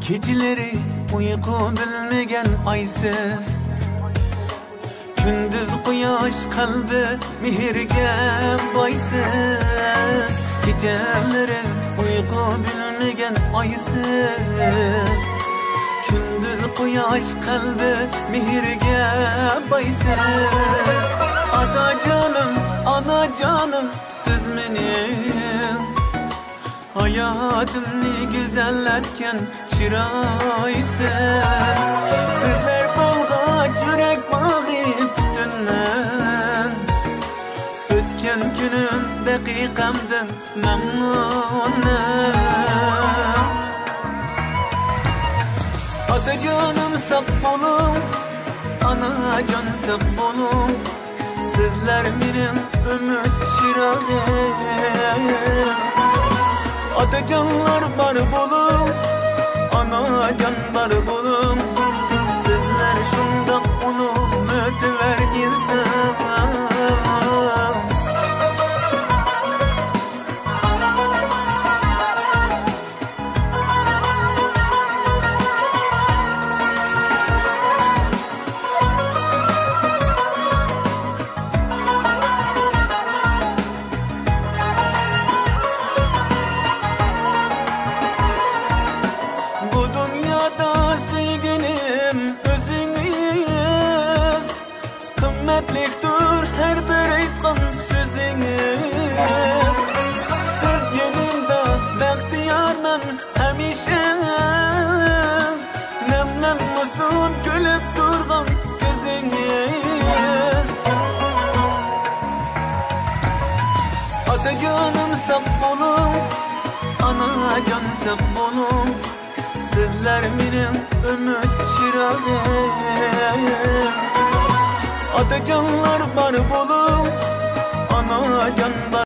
Geceleri uyku bilmegen aysiz, gündüz quyosh qalbi mehrga boysiz. Geceleri uyku bilmegen aysiz, gündüz quyosh qalbi mehrga boysiz. Ana canım siz mening hayatımni güzelletken çıraysiz. Sizler bolğaç yürek bağıyıp tütünden, ötken günüm dakikamdan memnunum. Atacanım sağ bolun, anacan sağ bolun. Sizler mening ümit çırağım. Atacanlar bar bolun, anacan bar bolun. Sizler şundaq ulug' ötüver insan. Kımmetliktir her bir aytgan sözünüz. Siz yanımda baxtiyorman hamisha, nemlanmasin gülüp turgan ko'zingiz. Otajonim sog' bo'lin, onajon sog' bo'lin. Sizlar mening umid chirog'im. Atacanlar bar bolun.